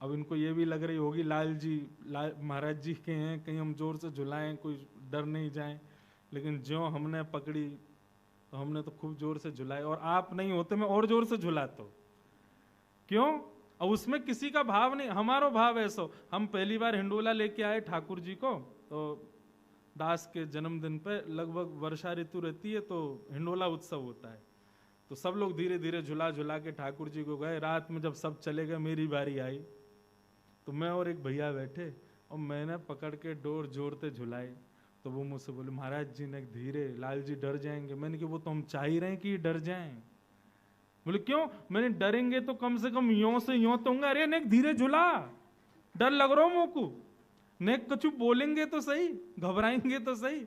अब इनको ये भी लग रही होगी लाल महाराज जी के हैं, कहीं हम जोर से झुलाएं, कोई डर नहीं जाए। लेकिन ज्यों हमने पकड़ी तो हमने तो खूब जोर से झुलाई, और आप नहीं होते मैं और जोर से झुलाता हूं। क्यों? अब उसमें किसी का भाव नहीं, हमारा भाव ऐसा। हम पहली बार हिंडोला लेके आए ठाकुर जी को, तो दास के जन्मदिन पे लगभग वर्षा ऋतु रहती है, तो हिंडोला उत्सव होता है। तो सब लोग धीरे धीरे झुला झुला के ठाकुर जी को गए। रात में जब सब चले गए, मेरी बारी आई, तो मैं और एक भैया बैठे, और मैंने पकड़ के डोर जोर से झुलाई। तो वो मुझसे बोले, महाराज जी ने धीरे, लाल जी डर जाएंगे। मैंने कहा वो तो हम चाह ही रहे हैं कि डर जाएं। बोले क्यों? मैंने डरेंगे तो कम से कम यों से यों तो होंगे, अरे नेक धीरे झुला, डर लग रहा हो मोकू, नेक कछु बोलेंगे तो सही, घबराएंगे तो सही,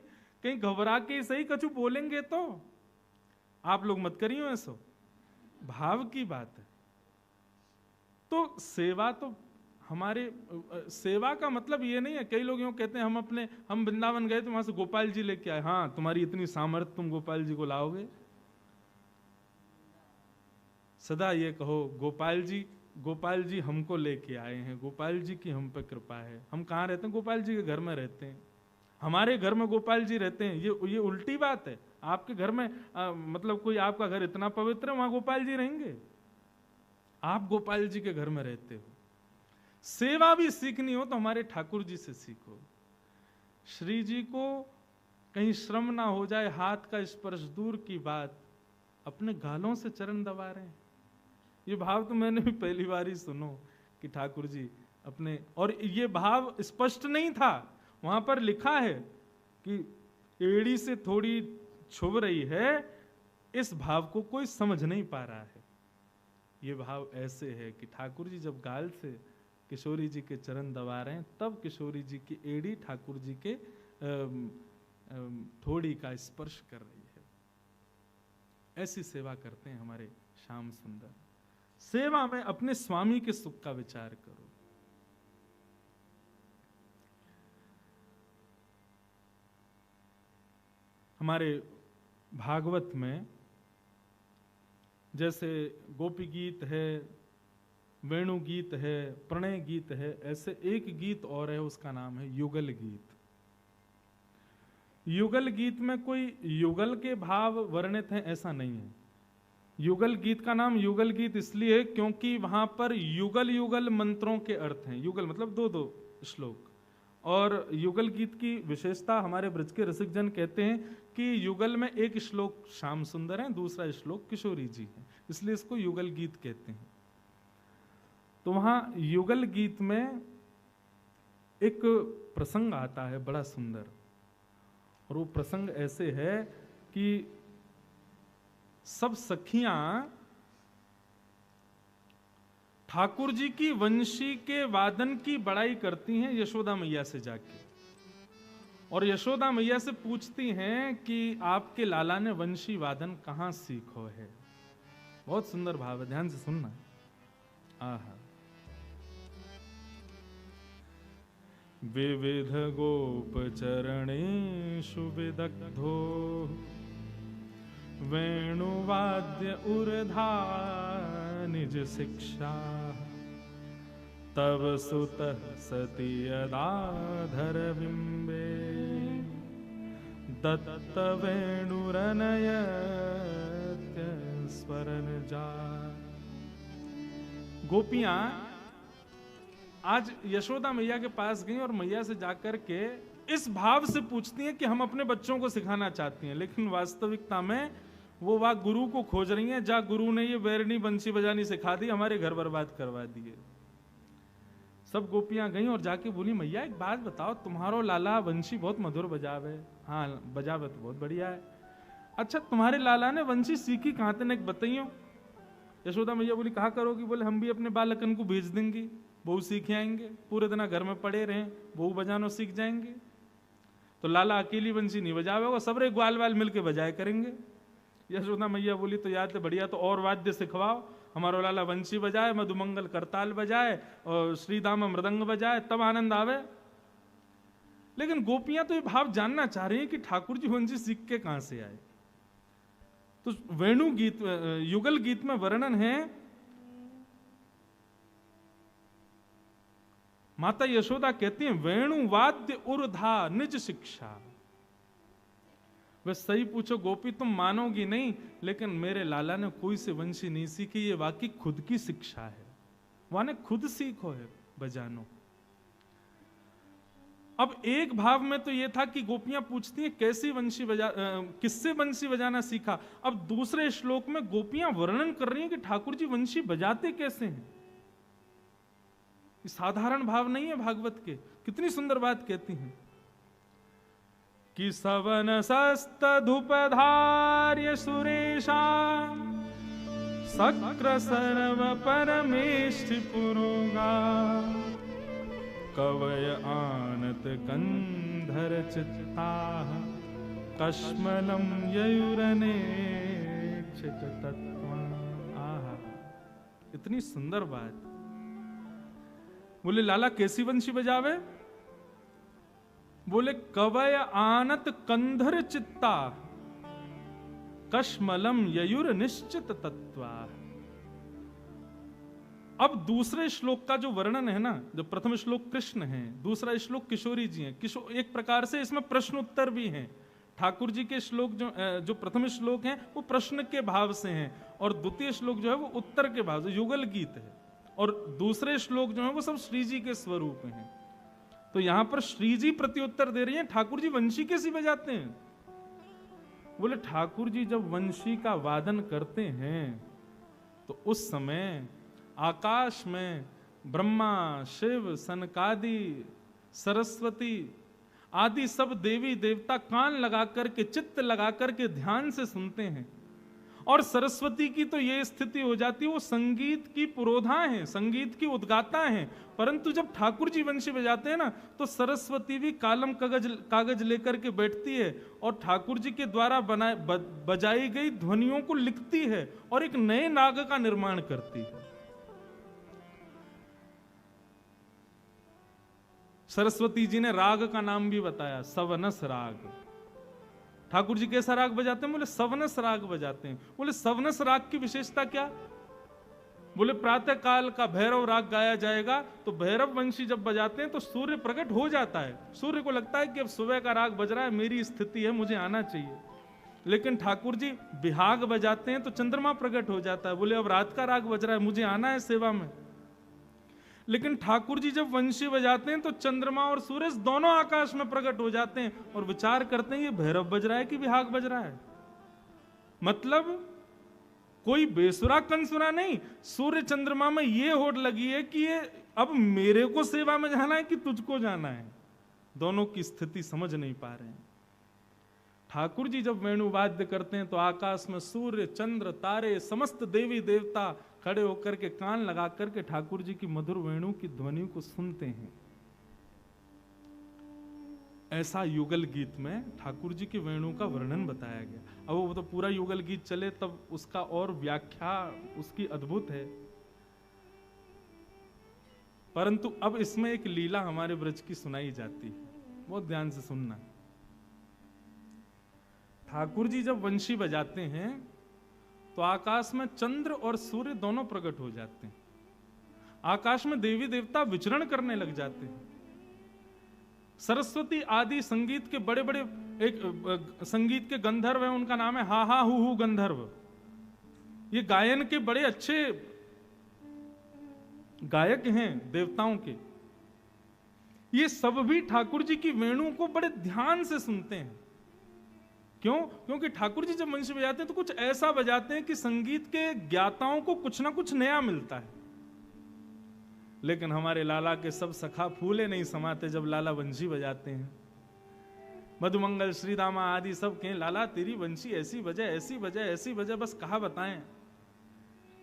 कहीं घबरा के सही कछु बोलेंगे तो। आप लोग मत करिए ऐसा, भाव की बात है। तो सेवा तो हमारे, सेवा का मतलब ये नहीं है, कई लोग यूं कहते हैं हम वृंदावन गए तो वहां से गोपाल जी लेके आए। हाँ, तुम्हारी इतनी सामर्थ्य, तुम गोपाल जी को लाओगे? सदा ये कहो गोपाल जी हमको लेके आए हैं, गोपाल जी की हम पे कृपा है। हम कहाँ रहते हैं? गोपाल जी के घर में रहते हैं, हमारे घर में गोपाल जी रहते हैं। ये उल्टी बात है। आपके घर में मतलब कोई आपका घर इतना पवित्र है, वहां गोपाल जी रहेंगे? आप गोपाल जी के घर में रहते हो। सेवा भी सीखनी हो तो हमारे ठाकुर जी से सीखो। श्री जी को कहीं श्रम ना हो जाए, हाथ का स्पर्श दूर की बात, अपने गालों से चरण दबा रहे हैं। ये भाव तो मैंने भी पहली बार ही सुनो कि ठाकुर जी अपने, और ये भाव स्पष्ट नहीं था, वहां पर लिखा है कि एड़ी से थोड़ी छुभ रही है, इस भाव को कोई समझ नहीं पा रहा है। ये भाव ऐसे है कि ठाकुर जी जब गाल से किशोरी जी के चरण दबा रहे हैं, तब किशोरी जी की एड़ी ठाकुर जी के थोड़ी का स्पर्श कर रही है। ऐसी सेवा करते हैं हमारे श्याम सुंदर। सेवा में अपने स्वामी के सुख का विचार करो। हमारे भागवत में जैसे गोपी गीत है, वेणु गीत है, प्रणय गीत है, ऐसे एक गीत और है, उसका नाम है युगल गीत। युगल गीत में कोई युगल के भाव वर्णित हैं ऐसा नहीं है। युगल गीत का नाम युगल गीत इसलिए क्योंकि वहां पर युगल युगल मंत्रों के अर्थ हैं। युगल मतलब दो दो श्लोक। और युगल गीत की विशेषता हमारे ब्रज के रसिक जन कहते हैं कि युगल में एक श्लोक श्याम सुंदर है, दूसरा श्लोक किशोरी जी है, इसलिए इसको युगल गीत कहते हैं। तो वहां युगल गीत में एक प्रसंग आता है बड़ा सुंदर, और वो प्रसंग ऐसे है कि सब सखियां ठाकुर जी की वंशी के वादन की बड़ाई करती हैं यशोदा मैया से जाके, और यशोदा मैया से पूछती हैं कि आपके लाला ने वंशी वादन कहां सीखो है। बहुत सुंदर भाव है, ध्यान से सुनना। आहा। विविध गोप चरणेषु विदग्धो वेणुवाद्य उर्धा निज शिक्षा, तव सुत सती यदाधर बिंबे दत्त वेणुरनय स्वरन जा। गोपियां आज यशोदा मैया के पास गई और मैया से जाकर के इस भाव से पूछती हैं कि हम अपने बच्चों को सिखाना चाहती हैं, लेकिन वास्तविकता में वो वहां गुरु को खोज रही हैं। जा गुरु ने ये बैरनी बंसी बजानी सिखा दी, हमारे घर बर्बाद करवा दिए। सब गोपियां गई और जाके बोली, मैया एक बात बताओ, तुम्हारो लाला वंशी बहुत मधुर बजावे। हाँ बजावे तो बहुत बढ़िया है। अच्छा तुम्हारे लाला ने वंशी सीखी कहां तक बताइयो। यशोदा मैया बोली कहा करोगी? बोले हम भी अपने बालकन को भेज देंगे, बहू सीख आएंगे, पूरे दिन घर में पड़े रहें, बहू बजानो सीख जाएंगे। तो लाला अकेली बंसी नहीं बजावे, वो सबरे ग्वाल वाल मिलके बजाए करेंगे। यशोदा मैया बोली तो याद है बढ़िया, तो और वाद्य सिखवाओ, हमारा लाला वंशी बजाए, मधुमंगल करताल बजाए और श्रीदामा मृदंग बजाए, तब आनंद आवे। लेकिन गोपियां तो ये भाव जानना चाह रही हैं कि ठाकुर जी वंशी सीख के कहां से आए। तो वेणु गीत, युगल गीत में वर्णन है माता यशोदा कहती हैं वेणु वाद्य उर्धा निज शिक्षा। बस सही पूछो गोपी तुम मानोगी नहीं, लेकिन मेरे लाला ने कोई से वंशी नहीं सीखी, ये वाकई खुद की शिक्षा है, वाने खुद सीखो है बजानो। अब एक भाव में तो ये था कि गोपियां पूछती हैं कैसी वंशी किससे वंशी बजाना सीखा। अब दूसरे श्लोक में गोपियां वर्णन कर रही हैं कि ठाकुर जी वंशी बजाते कैसे हैं। साधारण भाव नहीं है भागवत के, कितनी सुंदर बात कहती हैं कि सवन सस्तधुपधार्य सुरेशा सक्र सर्व परमेष्ठि पुरोगा कवय आनत कंधर चित्ता कश्मलम ययुरने तत्व। आहा, इतनी सुंदर बात। बोले लाला कैसी वंशी बजावे? बोले कवय आनत कंधर चित्ता कश्मलम ययुर निश्चित तत्वा। अब दूसरे श्लोक का जो वर्णन है ना, जो प्रथम श्लोक कृष्ण है, दूसरा श्लोक किशोरी जी हैं। एक प्रकार से इसमें प्रश्न उत्तर भी हैं। ठाकुर जी के श्लोक जो प्रथम श्लोक हैं वो प्रश्न के भाव से हैं, और द्वितीय श्लोक जो है वो उत्तर के भाव से युगल गीत है, और दूसरे श्लोक जो है वो सब श्री जी के स्वरूप हैं। तो यहां पर श्री जी प्रत्युत्तर दे रही हैं ठाकुर जी वंशी कैसी बजाते हैं। बोले ठाकुर जी जब वंशी का वादन करते हैं तो उस समय आकाश में ब्रह्मा, शिव, सनकादि, सरस्वती आदि सब देवी देवता कान लगा करके, चित्त लगा करके ध्यान से सुनते हैं। और सरस्वती की तो ये स्थिति हो जाती है, वो संगीत की पुरोधा है, संगीत की उद्गाता है। परंतु जब ठाकुर जी वंशी बजाते हैं ना, तो सरस्वती भी कालम कागज लेकर के बैठती है और ठाकुर जी के द्वारा बजाई गई ध्वनियों को लिखती है और एक नए नाग का निर्माण करती है। सरस्वती जी ने राग का नाम भी बताया, सवनस राग। ठाकुर जी कैसा राग बजाते हैं? बोले सवनस राग बजाते हैं। बोले सवनस राग की विशेषता क्या? बोले प्रातः काल का भैरव राग गाया जाएगा तो भैरव वंशी जब बजाते हैं तो सूर्य प्रकट हो जाता है। सूर्य को लगता है कि अब सुबह का राग बज रहा है, मेरी स्थिति है, मुझे आना चाहिए। लेकिन ठाकुर जी बिहाग बजाते हैं तो चंद्रमा प्रकट हो जाता है। बोले अब रात का राग बज रहा है, मुझे आना है सेवा में। लेकिन ठाकुर जी जब वंशी बजाते हैं तो चंद्रमा और सूरज दोनों आकाश में प्रकट हो जाते हैं और विचार करते हैं ये भैरव बज रहा है कि बिहाग बज रहा है। मतलब कोई बेसुरा कंसुरा नहीं, सूर्य चंद्रमा में ये होड़ लगी है कि ये अब मेरे को सेवा में जाना है कि तुझको जाना है। दोनों की स्थिति समझ नहीं पा रहे हैं। ठाकुर जी जब वेणुवाद्य करते हैं तो आकाश में सूर्य, चंद्र, तारे, समस्त देवी देवता खड़े होकर के कान लगा करके ठाकुर जी की मधुर वेणु की ध्वनि को सुनते हैं। ऐसा युगल गीत में ठाकुर जी की वेणु का वर्णन बताया गया। अब वो तो पूरा युगल गीत चले तब उसका और व्याख्या उसकी अद्भुत है। परंतु अब इसमें एक लीला हमारे ब्रज की सुनाई जाती है, बहुत ध्यान से सुनना। ठाकुर जी जब वंशी बजाते हैं तो आकाश में चंद्र और सूर्य दोनों प्रकट हो जाते हैं। आकाश में देवी देवता विचरण करने लग जाते हैं। सरस्वती आदि संगीत के बड़े बड़े एक संगीत के गंधर्व हैं, उनका नाम है हा हा हु गंधर्व। ये गायन के बड़े अच्छे गायक हैं देवताओं के। ये सब भी ठाकुर जी की वेणु को बड़े ध्यान से सुनते हैं। क्यों? क्योंकि ठाकुर जी जब वंशी बजाते हैं तो कुछ ऐसा बजाते हैं कि संगीत के ज्ञाताओं को कुछ ना कुछ नया मिलता है। लेकिन हमारे लाला के सब सखा फूले नहीं समाते जब लाला वंशी बजाते हैं। मधुमंगल, श्रीदामा आदि सब कहें लाला तेरी वंशी ऐसी बजे, ऐसी बजे, ऐसी बजे, बस कहा बताएं।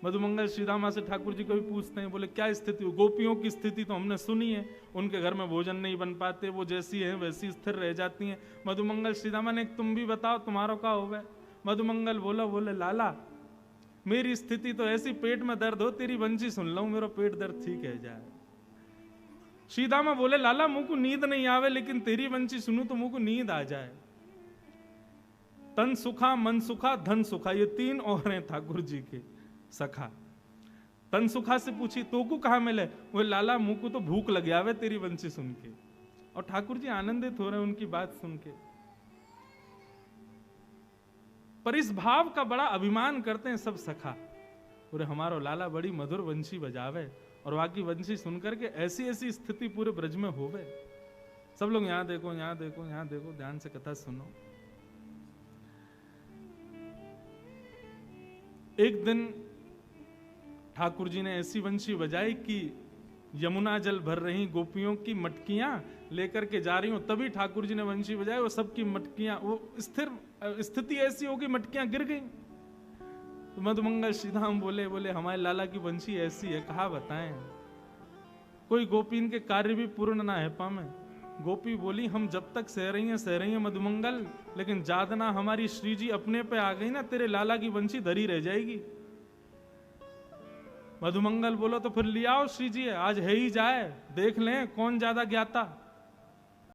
मधुमंगल श्रीदामा से ठाकुर जी को भी पूछते हैं, बोले क्या स्थिति? गोपियों की स्थिति तो हमने सुनी है, उनके घर में भोजन नहीं बन पाते, वो जैसी हैं वैसी स्थिर रह जाती हैं। मधुमंगल श्रीदामा ने तुम भी बताओ तुम्हारा क्या हो गया? मधुमंगल बोले लाला मेरी स्थिति तो ऐसी, पेट में दर्द हो तेरी वंशी सुन लो मेरा पेट दर्द ठीक है जाए। श्रीदामा बोले लाला मुझ को नींद नहीं आवे, लेकिन तेरी वंशी सुनूं तो मुझ को नींद आ जाए। तन सुखा, मन सुखा, धन सुखा, ये तीन और हैं ठाकुर जी के सखा। तनसुखा से पूछी तो को कहा मिले, वो लाला मुंह को तो भूख लग आवे तेरी वंशी सुन के। और ठाकुर जी आनंदित हो रहे हैं उनकी बात सुन के, पर इस भाव का बड़ा अभिमान करते हैं सब सखा, पूरे हमारो लाला बड़ी मधुर वंशी बजावे, और बाकी वंशी सुनकर के ऐसी ऐसी स्थिति पूरे ब्रज में होवे। सब लोग यहां देखो, यहां देखो, यहां देखो, ध्यान से कथा सुनो। एक दिन ठाकुर जी ने ऐसी वंशी बजाई कि यमुना जल भर रही गोपियों की मटकियां लेकर के जा रही हूं, तभी ठाकुर जी ने वंशी बजाई, वो सबकी मटकियां, वो स्थिर स्थिति ऐसी होगी मटकियां गिर गई। तो मधुमंगल श्रीधाम बोले हमारे लाला की वंशी ऐसी है, कहा बताएं, कोई गोपी इनके कार्य भी पूर्ण ना है पामे। गोपी बोली हम जब तक सह रही हैं मधुमंगल, लेकिन जादना हमारी श्री जी अपने पे आ गई ना, तेरे लाला की वंशी धरी रह जाएगी। मधुमंगल बोलो तो फिर ले आओ श्री जी, आज है ही जाए, देख लें कौन ज्यादा ज्ञाता।